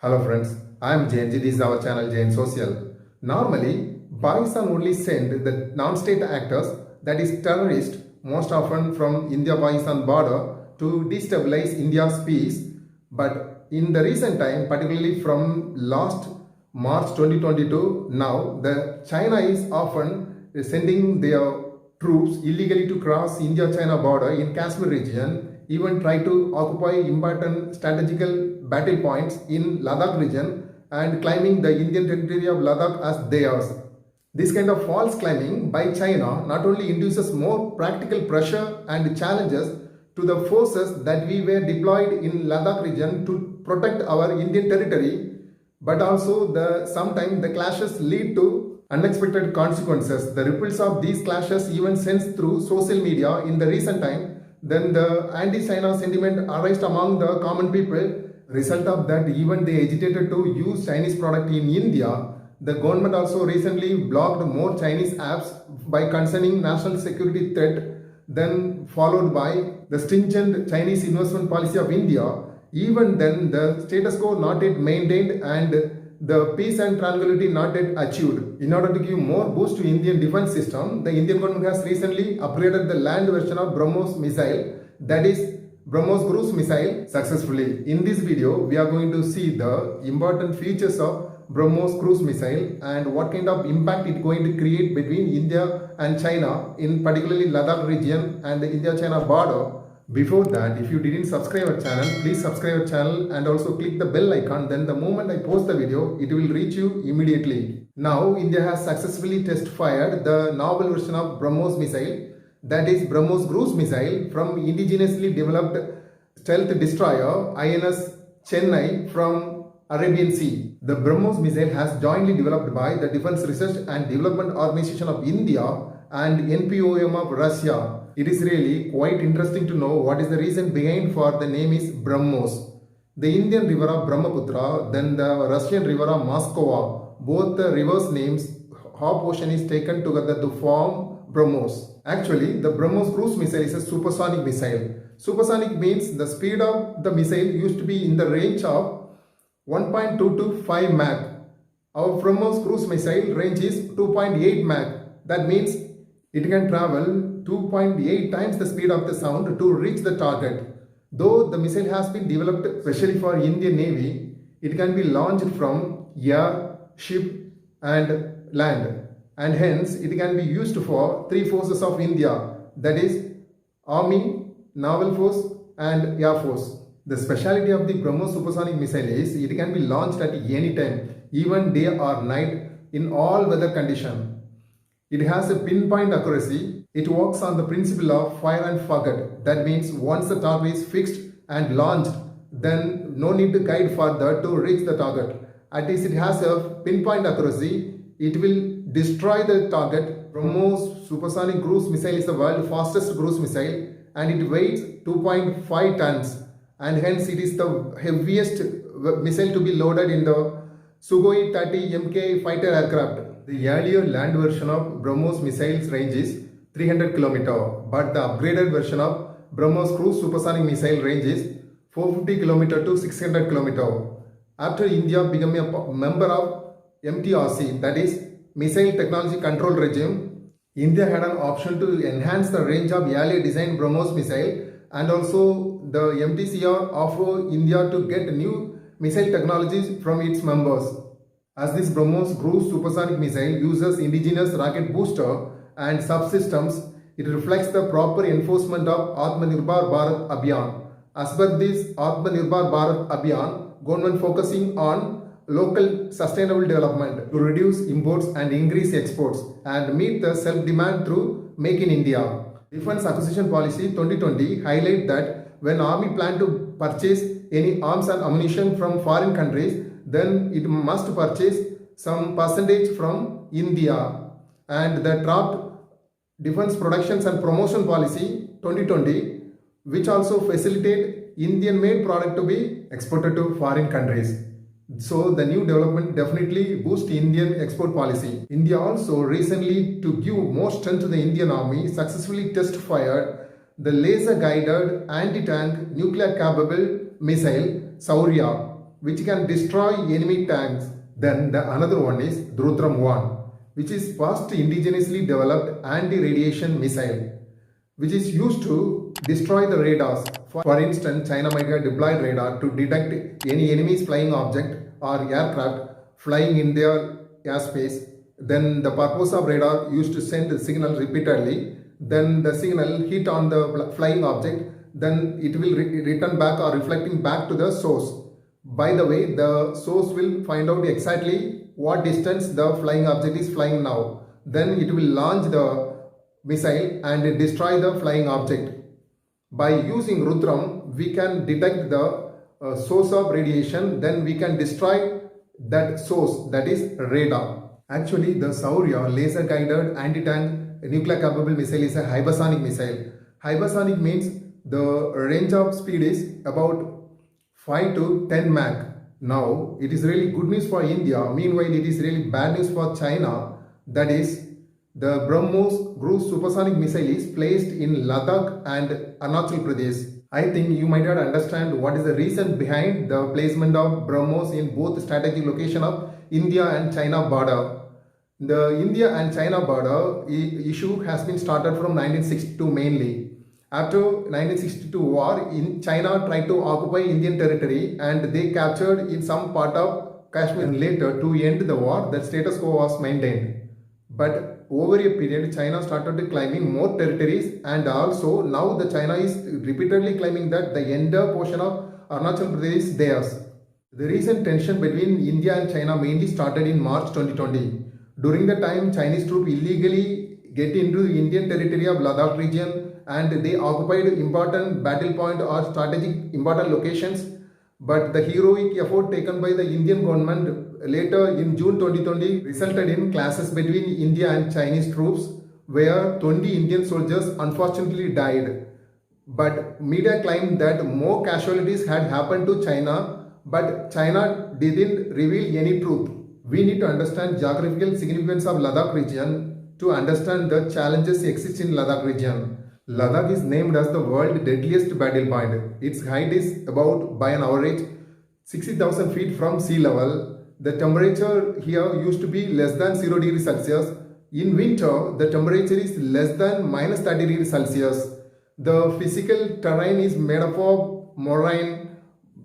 Hello friends, I am Jeyan G. This is our channel Jeyansocial. Normally, Pakistan only send the non-state actors, that is terrorists, most often from India-Pakistan border to destabilize India's peace. But in the recent time, particularly from last March 2022, now the China is often sending their troops illegally to cross India-China border in Kashmir region, even try to occupy important strategical battle points in Ladakh region and claiming the Indian territory of Ladakh as theirs. This kind of false claiming by China not only induces more practical pressure and challenges to the forces that we were deployed in Ladakh region to protect our Indian territory, but also sometimes the clashes lead to unexpected consequences. The ripples of these clashes even sensed through social media in the recent time, then the anti-China sentiment arised among the common people. Result of that, even they agitated to use Chinese product in India. The government also recently blocked more Chinese apps by concerning national security threat, then followed by the stringent Chinese investment policy of India. Even then, the status quo not yet maintained and the peace and tranquility not yet achieved. In order to give more boost to Indian defense system, the Indian government has recently upgraded the land version of Brahmos missile, that is Brahmos Cruise Missile, successfully. In this video, we are going to see the important features of Brahmos Cruise Missile and what kind of impact it is going to create between India and China, in particularly Ladakh region and the India-China border. Before that, if you didn't subscribe our channel, please subscribe our channel and also click the bell icon. Then the moment I post the video, it will reach you immediately. Now, India has successfully test fired the novel version of Brahmos missile, that is Brahmos Cruise Missile, from indigenously developed stealth destroyer INS Chennai from Arabian Sea. The Brahmos missile has jointly developed by the Defense Research and Development Organization of India and NPOM of Russia. It is really quite interesting to know what is the reason behind for the name is Brahmos. The Indian river of Brahmaputra, then the Russian river of Moskova, both the rivers' names, half ocean is taken together to form Brahmos. Actually, the Brahmos cruise missile is a supersonic missile. Supersonic means the speed of the missile used to be in the range of 1.2 to 5 Mach. Our Brahmos cruise missile range is 2.8 Mach. That means it can travel 2.8 times the speed of the sound to reach the target. Though the missile has been developed especially for Indian Navy, it can be launched from air, ship and land, and hence it can be used for three forces of India, that is Army, Naval Force and Air Force. The speciality of the Brahmos supersonic missile is it can be launched at any time, even day or night, in all weather condition. It has a pinpoint accuracy. It works on the principle of fire and forget. That means once the target is fixed and launched, then no need to guide further to reach the target. At least it has a pinpoint accuracy. It will destroy the target. Brahmos supersonic cruise missile is the world's fastest cruise missile and it weighs 2.5 tons, and hence it is the heaviest missile to be loaded in the Sukhoi 30 Mk fighter aircraft. The earlier land version of Brahmos missile's range is 300 km, but the upgraded version of Brahmos cruise supersonic missile range is 450 km to 600 km. After India became a member of MTRC, that is Missile Technology Control Regime, India had an option to enhance the range of earlier designed Brahmos missile, and also the MTCR offer India to get new missile technologies from its members. As this Brahmos cruise supersonic missile uses indigenous rocket booster and subsystems, it reflects the proper enforcement of Atmanirbhar Bharat Abhiyan. As per this Atmanirbhar Bharat Abhiyan, government focusing on local sustainable development to reduce imports and increase exports and meet the self-demand through Make in India. Defense Acquisition Policy 2020 highlight that when Army plan to purchase any arms and ammunition from foreign countries, then it must purchase some percentage from India. And the Draft Defense Productions and Promotion Policy 2020, which also facilitate Indian-made product to be exported to foreign countries. So the new development definitely boosts Indian export policy. India also recently, to give more strength to the Indian Army, successfully test fired the laser-guided anti-tank nuclear-capable missile Shaurya, which can destroy enemy tanks. Then the another one is Rudram 1, which is first indigenously developed anti-radiation missile, which is used to destroy the radars. For instance, China might have deployed radar to detect any enemy's flying object or aircraft flying in their airspace. Then the purpose of radar used to send the signal repeatedly. Then the signal hit on the flying object. Then it will return back or reflecting back to the source. By the way, the source will find out exactly what distance the flying object is flying now. Then it will launch the missile and destroy the flying object. By using Rudram, we can detect the source of radiation. Then we can destroy that source, that is radar. Actually, the Shaurya laser-guided anti-tank nuclear-capable missile is a hypersonic missile. Hypersonic means the range of speed is about 5 to 10 Mach. Now, it is really good news for India. Meanwhile, it is really bad news for China. That is, the Brahmos Cruise Supersonic Missile is placed in Ladakh and Arunachal Pradesh. I think you might not understand what is the reason behind the placement of Brahmos in both strategic location of India and China border. The India and China border issue has been started from 1962 mainly. After 1962 war, China tried to occupy Indian territory and they captured in some part of Kashmir. And later, to end the war, the status quo was maintained. But over a period, China started claiming more territories, and also now the China is repeatedly claiming that the entire portion of Arunachal Pradesh is theirs. The recent tension between India and China mainly started in March 2020. During the time, Chinese troops illegally get into the Indian territory of Ladakh region and they occupied important battle point or strategic important locations. But the heroic effort taken by the Indian government later in June 2020 resulted in clashes between India and Chinese troops where 20 Indian soldiers unfortunately died. But media claimed that more casualties had happened to China, but China didn't reveal any truth. We need to understand geographical significance of Ladakh region to understand the challenges exist in Ladakh region. Ladakh is named as the world's deadliest battle point. Its height is about, by an average, 60,000 feet from sea level. The temperature here used to be less than 0 degrees Celsius. In winter, the temperature is less than minus 30 degrees Celsius. The physical terrain is made up of moraine,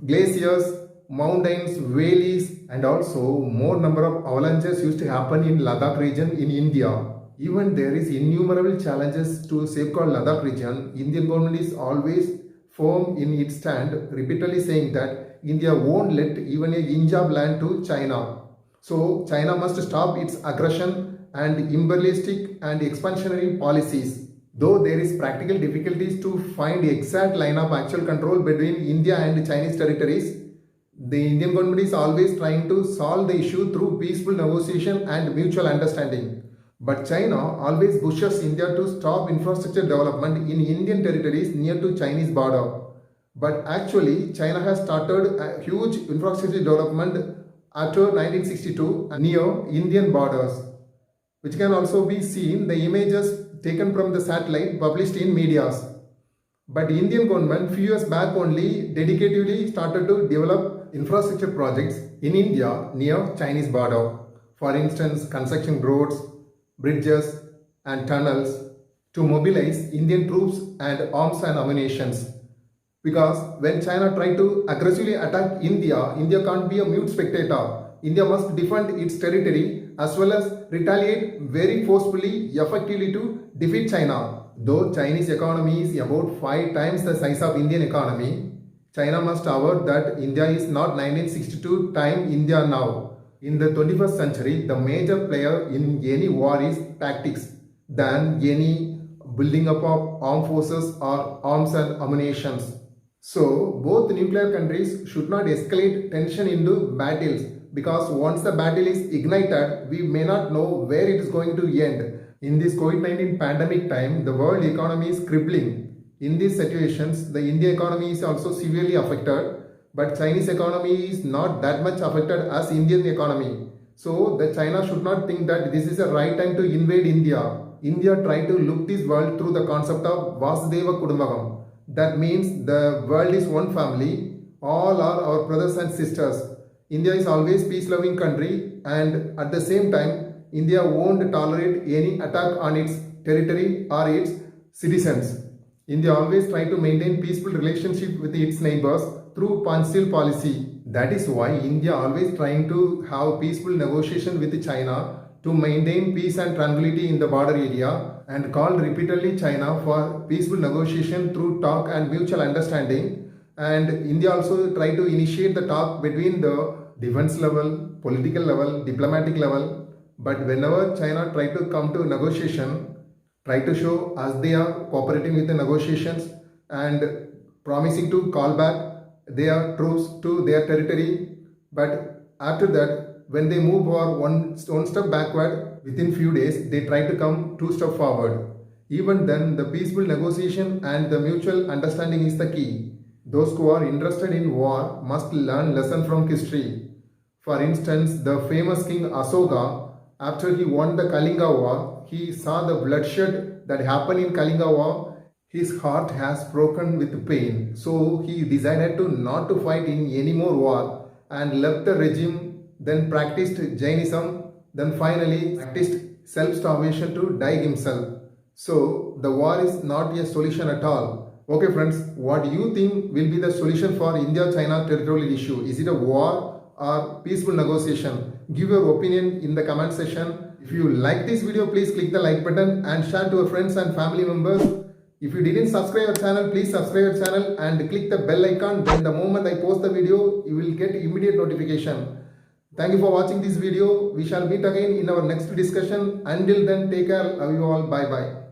glaciers, mountains, valleys, and also more number of avalanches used to happen in Ladakh region in India. Even there is innumerable challenges to safeguard Ladakh region. Indian government is always firm in its stand, repeatedly saying that India won't let even a inch of land to China. So China must stop its aggression and imperialistic and expansionary policies. Though there is practical difficulties to find the exact line of actual control between India and Chinese territories, the Indian government is always trying to solve the issue through peaceful negotiation and mutual understanding. But China always pushes India to stop infrastructure development in Indian territories near to Chinese border. But actually, China has started a huge infrastructure development after 1962 near Indian borders, which can also be seen the images taken from the satellite published in medias. But Indian government few years back only dedicatedly started to develop infrastructure projects in India near Chinese border. For instance, construction roads, bridges and tunnels to mobilize Indian troops and arms and ammunitions. Because when China tried to aggressively attack India, India can't be a mute spectator. India must defend its territory as well as retaliate very forcefully, effectively to defeat China. Though Chinese economy is about 5 times the size of Indian economy, China must avert that India is not 1962 time India now. In the 21st century, the major player in any war is tactics than any building up of armed forces or arms and ammunitions. So, both nuclear countries should not escalate tension into battles because once the battle is ignited, we may not know where it is going to end. In this COVID-19 pandemic time, the world economy is crippling. In these situations, the Indian economy is also severely affected. But Chinese economy is not that much affected as Indian economy. So the China should not think that this is the right time to invade India. India tried to look this world through the concept of Vasudeva Kudumbakam. That means the world is one family, all are our brothers and sisters. India is always peace-loving country, and at the same time, India won't tolerate any attack on its territory or its citizens. India always try to maintain peaceful relationship with its neighbors through Panchsheel policy. That is why India always trying to have peaceful negotiation with China to maintain peace and tranquility in the border area, and called repeatedly China for peaceful negotiation through talk and mutual understanding. And India also try to initiate the talk between the defense level, political level, diplomatic level. But whenever China try to come to negotiation, try to show as they are cooperating with the negotiations and promising to call back their troops to their territory. But after that, when they move one step backward, within few days, they try to come 2 steps forward. Even then, the peaceful negotiation and the mutual understanding is the key. Those who are interested in war must learn lesson from history. For instance, the famous king Asoka, after he won the Kalinga war, he saw the bloodshed that happened in Kalinga war. His heart has broken with pain. So he decided to not to fight in any more war and left the regime, then practiced Jainism, then finally practiced self-starvation to die himself. So the war is not a solution at all. Okay friends, what do you think will be the solution for India-China territorial issue? Is it a war or peaceful negotiation? Give your opinion in the comment section. If you like this video, please click the like button and share to your friends and family members. If you didn't subscribe our channel, please subscribe our channel and click the bell icon. Then the moment I post the video, you will get immediate notification. Thank you for watching this video. We shall meet again in our next discussion. Until then, take care. Love you all. Bye bye.